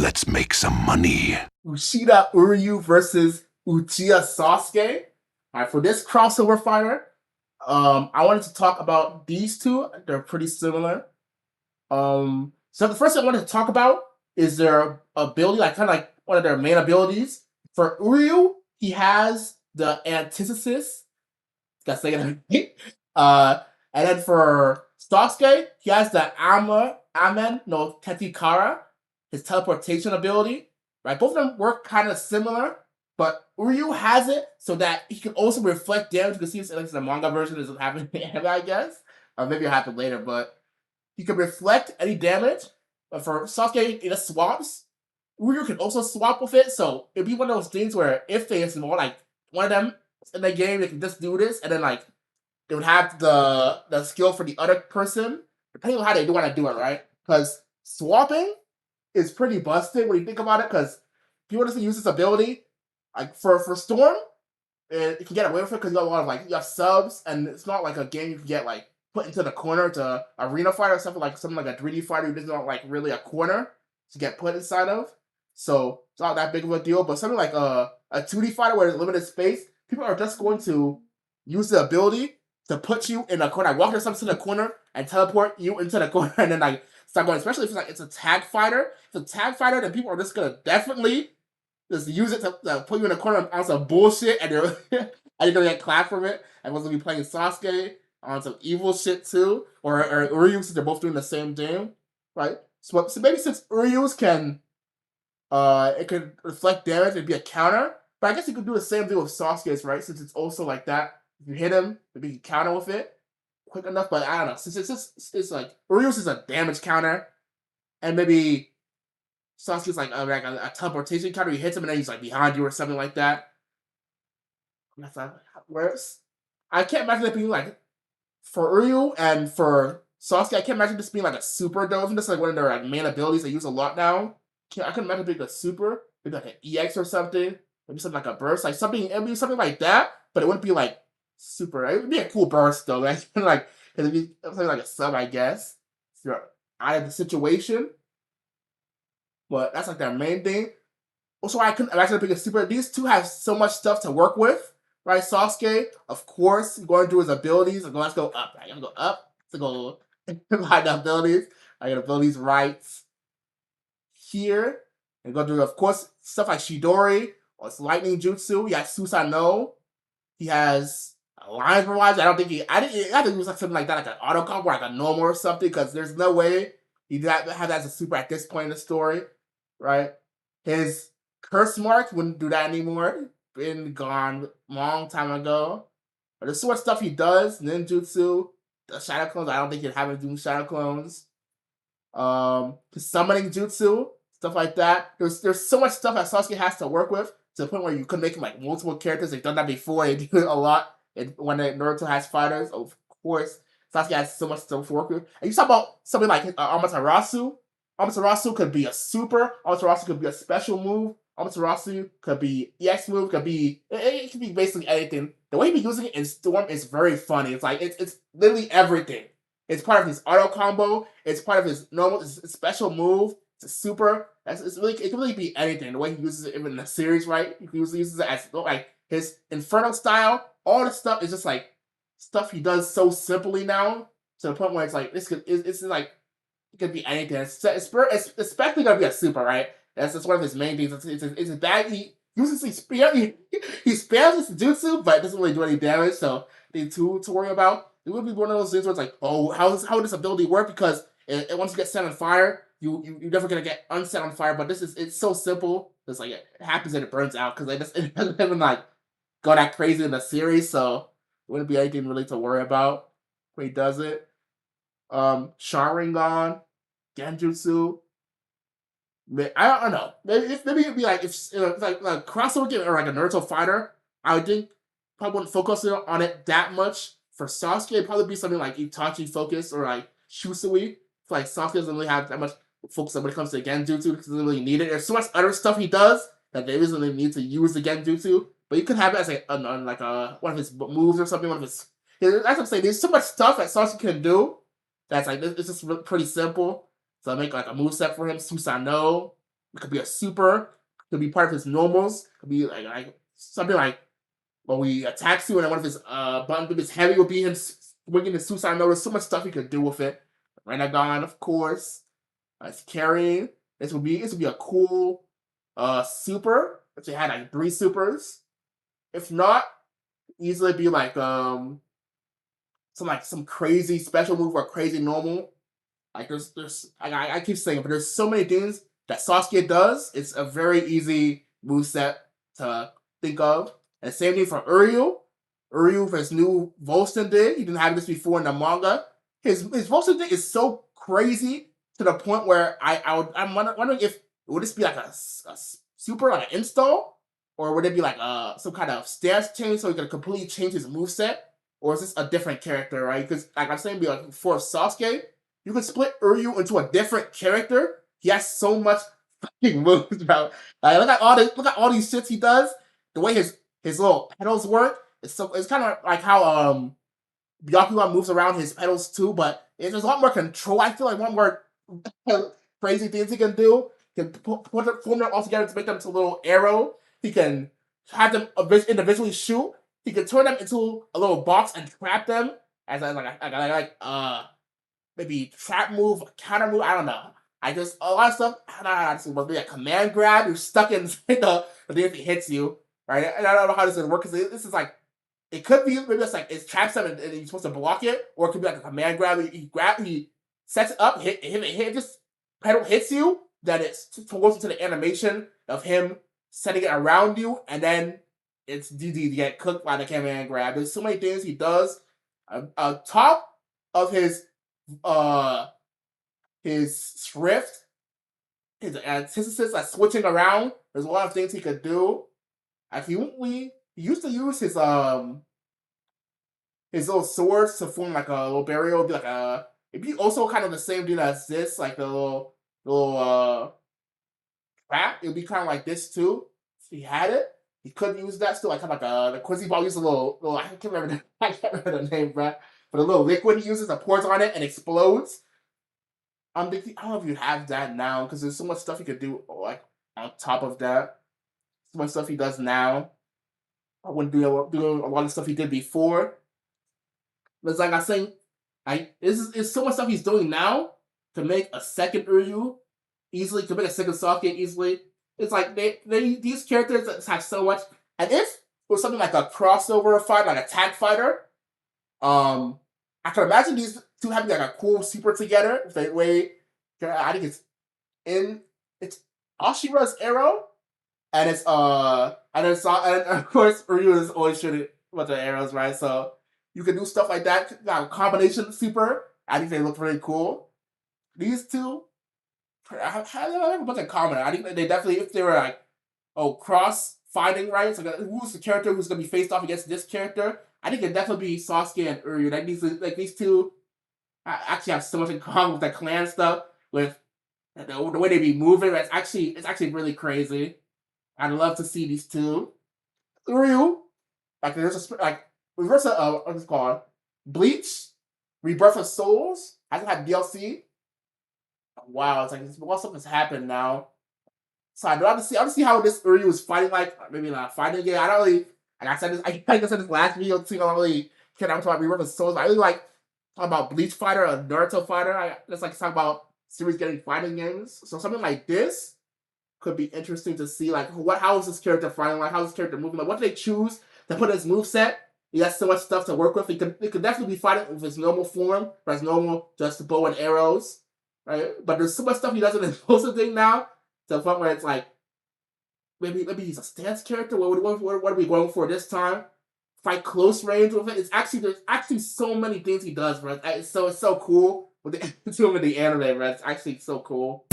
Let's make some money. Ushida Uryu versus Uchiha Sasuke. All right, for this crossover fighter, I wanted to talk about these two. They're pretty similar. So the first thing I wanted to talk about is their ability, like kind of like one of their main abilities. For Uryu, he has the antithesis. Gotta say it right. And then for Sasuke, he has the Amen no Tetikara, his teleportation ability. Right, both of them work kind of similar, but Uryu has it so that he can also reflect damage. You can see this in the manga version. It doesn't happen in the anime, I guess. Or maybe it'll happen later, but he can reflect any damage. But for Sasuke, it just swaps. Uryu can also swap with it, so it'd be one of those things where if they is more like one of them in the game, they can just do this, and then like they would have the skill for the other person, depending on how they do want to do it, right? Because swapping is pretty busted when you think about it, because people just use this ability, like for Storm, you can get away with it because you have a lot of like you have subs, and it's not like a game you can get like put into the corner to arena fighter or something like a 3D fighter who doesn't not like really a corner to get put inside of. So it's not that big of a deal. But something like a 2D fighter where there's limited space, people are just going to use the ability to put you in a corner, walk yourself to the corner and teleport you into the corner, and then like start going. Especially if it's a tag fighter. If it's a tag fighter, then people are just gonna definitely just use it to put you in a corner on some bullshit, and you're and you're gonna get clapped from it. And we're gonna be playing Sasuke on some evil shit too, or Uryu, since they're both doing the same thing, right? So maybe since Uryu's can it could reflect damage and be a counter, but I guess you could do the same thing with Sasuke's, right? Since it's also like that. If you hit him, maybe you can counter with it quick enough. But I don't know. Since it's like Uryu's is a damage counter, and maybe Sasuke's like a teleportation counter. He hits him and then he's like behind you or something like that. That's how it works. I can't imagine it being like for Uryu and for Sasuke. I can't imagine this being like a super though. Isn't this like one of their like main abilities they use a lot now? I couldn't imagine being a super, maybe like an EX or something. Maybe something like a burst, like something. It'd be something like that, but it wouldn't be like super. It would be a cool burst though. Like it'd be something like a sub, I guess. If you're out of the situation. But that's like their main thing. Also, I couldn't imagine being a super. These two have so much stuff to work with, right? Sasuke, of course, going through his abilities. Like, let's go up. I gotta go up to go find the abilities. I got abilities right here. And go through, of course, stuff like Shidori or it's lightning jutsu. He has Susanoo. He has lines provides. I think it had to use like something like that, like an auto combo, like a normal or something, because there's no way he'd have that as a super at this point in the story, right? His curse mark wouldn't do that anymore. Been gone long time ago. But the sort of stuff he does, ninjutsu, the shadow clones, I don't think he'd have him do shadow clones. His summoning jutsu, stuff like that. There's so much stuff that Sasuke has to work with to the point where you could make him like multiple characters. They've done that before. They do it a lot. And when Naruto has fighters, of course, Sasuke has so much stuff to work with. And you talk about something like Amaterasu. Amaterasu could be a super. Amaterasu could be a special move. Amaterasu could be EX move. Could be it could be basically anything. The way he be using it in Storm is very funny. It's like it's literally everything. It's part of his auto combo. It's part of his normal his special move. It's a super. It can really be anything. The way he uses it even in the series, right? He usually uses it as like his Inferno style. All the stuff is just like stuff he does so simply now to the point where it's like it's like it could be anything. It's especially gonna be a super, right? That's one of his main things. It's a bad. He uses he spams his jutsu, but it doesn't really do any damage. So nothing to worry about. It would be one of those things where it's like, oh, how does this ability work? Because once you get set on fire, you're never gonna get unset on fire. But it's so simple. It's like it happens and it burns out because it doesn't even like go that crazy in the series. So it wouldn't be anything really to worry about when he does it. Sharingan, Genjutsu. I don't know. Maybe it'd be like if like a crossover game or like a Naruto fighter. I would think probably wouldn't focus on it that much. For Sasuke, it'd probably be something like Itachi focus or like Shusui. Like Sasuke doesn't really have that much focus when it comes to Genjutsu because he doesn't really need it. There's so much other stuff he does that there isn't really need to use the Genjutsu. But you could have it as one of his moves or something. One of his. That's what I'm saying. There's so much stuff that Sasuke can do. That's like it's just pretty simple. So I make like a moveset for him, Susanoo. It could be a super. It could be part of his normals. It could be like something like when we attack you, and then one of his buttons with his heavy will be him swinging his suicide notice. So much stuff he could do with it. Renegon, of course. It's carrying. This would be a cool super. If they had like 3 supers. If not, easily be like some crazy special move or crazy normal. Like there's I keep saying it, but there's so many things that Sasuke does. It's a very easy moveset to think of. And same thing for Uryu. Uryu for his new Volston dig. He didn't have this before in the manga. His Volston dig is so crazy to the point where I'm wondering if would this be like a super like an install, or would it be like some kind of stance change so he can completely change his moveset, or is this a different character, right? Because like I'm saying, like for Sasuke, you can split Uryu into a different character. He has so much fucking moves, bro. Like, look at all these shits he does. The way his little pedals work. It's kind of like how Byakugan moves around his pedals too, but there's a lot more control. I feel like one more crazy things he can do. He can form them all together to make them into a little arrow. He can have them individually shoot. He can turn them into a little box and trap them as maybe trap move, counter move. I don't know. I just a lot of stuff. I don't know. Maybe a command grab. You're stuck in the thing if it hits you, right? And I don't know how this is work because this is like it could be maybe it's like it traps them and you're supposed to block it, or it could be like a command grab. He sets it up, hit just pedal hits you. Then it goes into the animation of him setting it around you, and then it's DD to get cooked by the command grab. There's so many things he does. Top of his thrift, his antithesis, like switching around. There's a lot of things he could do. He used to use his little swords to form like a little barrier. It'd be also kind of the same thing as this, like the little trap. It'd be kind of like this too. If he had it, he could use that still, like kind of like the Quincy Ball uses a little I can't remember the name, bruh. But a little liquid he uses that pours on it and explodes. I don't know if you have that now because there's so much stuff he could do like on top of that. So much stuff he does now. I wouldn't do a lot of stuff he did before. But it's like I'm saying, it's so much stuff he's doing now to make a second Uryu easily, to make a second Sasuke easily. It's like these characters have so much. And if it was something like a crossover fight, like a tag fighter, I can imagine these two having like a cool super together. The way I think it's Ashira's arrow, and and of course Uryu is always shooting a bunch of arrows, right? So you can do stuff like that, like a combination super. I think they look really cool. These two have a bunch in common. I think they definitely, if they were like, cross fighting, right? So who's the character who's gonna be faced off against this character? I think it'd definitely be Sasuke and Uryu. These two actually have so much in common with the clan stuff, with the way they be moving. It's actually really crazy. I'd love to see these two. Uryu, like there's what's it called? Bleach, Rebirth of Souls hasn't had DLC. Wow, it's like what stuff has happened now. So I want to see how this Uryu is fighting, like maybe not fighting again. I don't really, like I said this, I said this last video too. I don't really care that much about Rebirth of Souls. I really like talk about Bleach fighter or Naruto fighter. I just like to talk about series getting fighting games. So something like this could be interesting to see. Like how is this character fighting? Like how is this character moving? Like what do they choose to put in his moveset? He has so much stuff to work with. He could definitely be fighting with his normal form, or his normal just bow and arrows, right? But there's so much stuff he does in the impulsive thing now, to the point where it's like maybe he's a stance character. What are we going for this time? Fight close range with it. There's actually so many things he does, bro. It's so cool with the to him in the anime, bro. It's actually so cool.